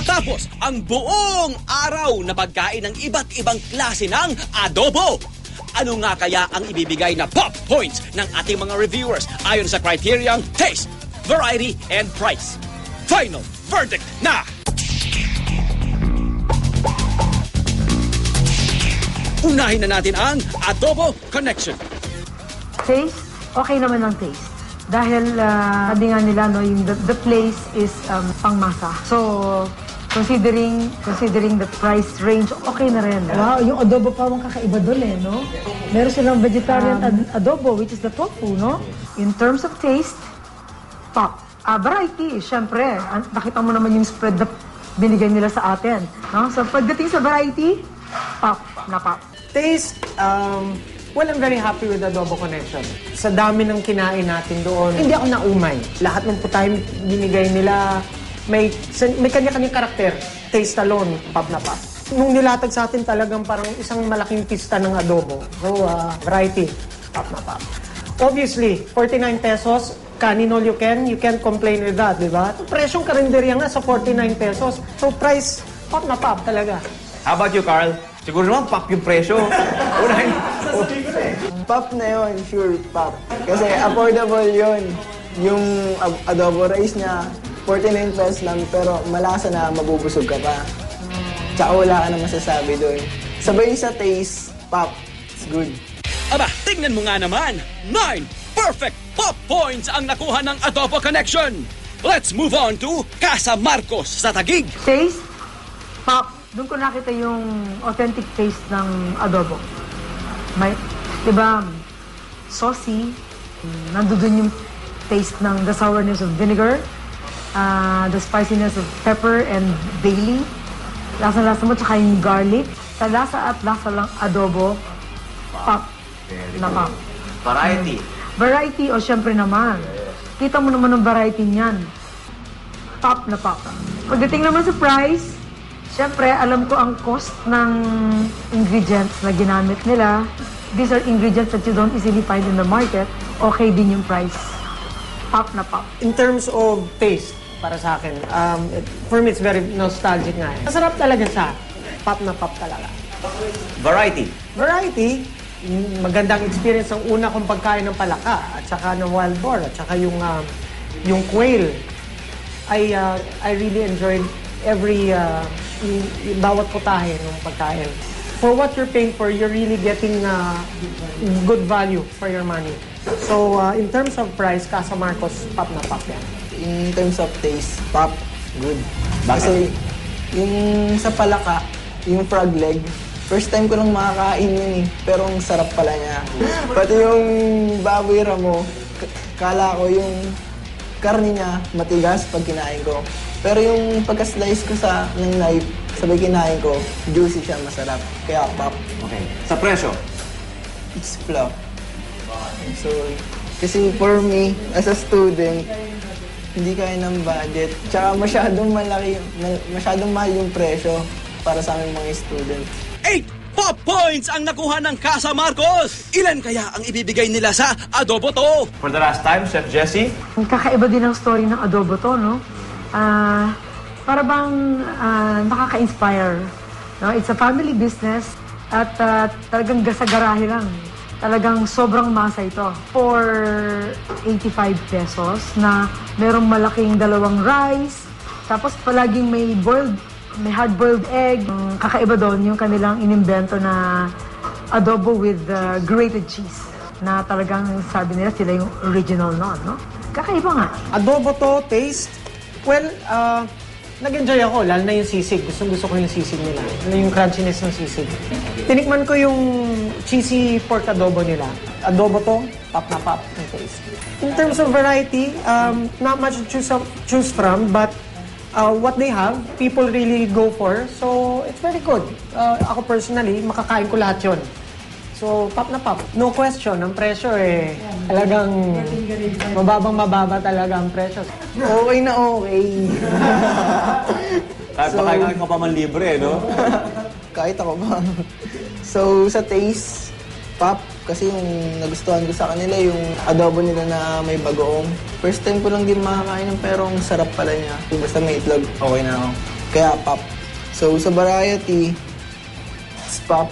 Matapos ang buong araw na pagkain ng iba't ibang klase ng adobo, ano nga kaya ang ibibigay na pop points ng ating mga reviewers ayon sa kriteryang taste, variety, and price? Final verdict na! Unahin na natin ang Adobo Connection. Taste, okay naman ang taste. Dahil sabi nga nila, no, yung the place is pangmasa. So, considering the price range, okay na rin. Wow, yung adobo pa ang kakaiba doon eh, no? Meron silang vegetarian adobo, which is the tofu, no? In terms of taste, pop. Variety, syempre. Nakita mo naman yung spread na binigay nila sa atin. No? So, pagdating sa variety, pop na pop. Taste, well, I'm very happy with Adobo Connection. Sa dami ng kinain natin doon, hindi ako naumay. Lahat ng putay binigay nila, may kanya-kanyang karakter. Taste alone, pop na pop. Nung nilatag sa atin talagang parang isang malaking pista ng adobo. So, variety, pop na pop. Obviously, 49 pesos, kanin all you can't complain with that, di ba? Presyong karinderya nga sa 49 pesos. So, price, pop na pop talaga. How about you, Carl? Siguro naman, pop yung presyo. Unahin. Pop na yun, sure, pop. Kasi affordable yun. Yung adobo rice niya, 49 pesos lang, pero malasa na mabubusog ka pa. Tsaka wala ka na masasabi doon. Sabay sa taste, pop. It's good. Aba, tingnan mo nga naman. 9 perfect pop points ang nakuha ng Adobo Connection. Let's move on to Casa Marcos sa Taguig. Taste, pop. Doon ko nakita yung authentic taste ng adobo. May, di ba, saucy. Nandoon yung taste ng the sourness of vinegar, the spiciness of pepper and bay leaf. Lasa-lasa mo, tsaka yung garlic. Sa lasa at lasa lang adobo, pop na pop. Variety. Variety, o syempre naman. Kita mo naman ang variety niyan. Pop na pop. Pagdating naman sa price, syempre, alam ko ang cost ng ingredients na ginamit nila. These are ingredients that you don't easily find in the market. Okay din yung price. Pop na pop. In terms of taste, para sa akin, for me, it's very nostalgic nga. Masarap talaga siya. Pop na pop talaga. Variety. Variety, magandang experience ang una kong pagkain ng palaka at saka ng wild boar at saka yung quail. I really enjoyed every yung bawat putahe ng pagkain. For what you're paying for, you're really getting good value for your money. So, in terms of price, Casa Marcos, pop na pop yan. In terms of taste, pop, good. Bakit? Kasi yung sa palaka, yung frog leg, first time ko lang makakain yun eh. Pero ang sarap pala niya. Pati yung baboy ramo, kala ko yung karne niya matigas pag kinain ko. Pero yung pagka-slice ko ng knife, sabay kinain ko, juicy siya, masarap. Kaya pop. Okay. Sa presyo? It's flop. So, kasi for me, as a student, hindi kaya ng budget. Tsaka masyadong mahal yung presyo para sa aming mga student. 8 pop points ang nakuha ng Casa Marcos. Ilan kaya ang ibibigay nila sa adobo to? For the last time, Chef Jessie? Kakaiba din ang story ng adobo to, no? Para bang nakaka-inspire. No? It's a family business at talagang gasa-garahe lang. Talagang sobrang masa ito. For 85 pesos na merong malaking dalawang rice, tapos palaging may hard-boiled egg. Kakaiba doon yung kanilang inimbento na adobo with grated cheese. Na talagang sabi nila sila yung original noon, no? Kakaiba nga. Adobo to, taste, well, nag-enjoy ako, lalo na yung sisig. Gusto ko yung sisig nila. Yung crunchiness ng sisig. Tinikman ko yung cheesy pork adobo nila. Adobo to, pop na pop yung taste. In terms of variety, not much to choose from, but what they have, people really go for. So, it's very good. Ako personally, makakain ko lahat yun. So, pop na pop. No question, ang presyo talagang mababa talaga ang presyo. Okay na okay. Kahit makain ka pa man libre, no? Kahit ako ba. So, sa taste, pop. Kasi yung nagustuhan ko sa kanila, yung adobo nila na may bagoong. First time ko lang din makakain ng pero ang sarap pala niya. Basta may itlog, okay na ako. Kaya pop. So sa variety, it's pop.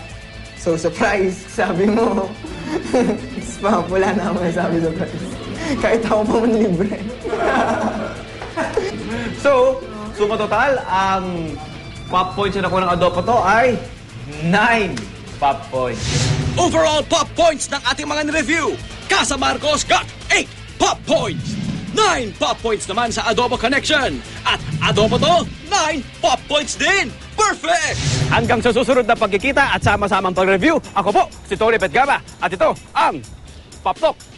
So sa price, sabi mo, it's pop. Wala na ako sabi sa price. Kahit ako pa man libre. So, suma total, ang pop points na nakuha ng Adobo to ay 9 pop points. Overall pop points ng ating mga review. Casa Marcos got 8 pop points. 9 pop points naman sa Adobo Connection. At Adobo to, 9 pop points din. Perfect! Hanggang sa susunod na pagkikita at sama-samang pag-review, ako po, si Tony Petgama. At ito ang Pop Talk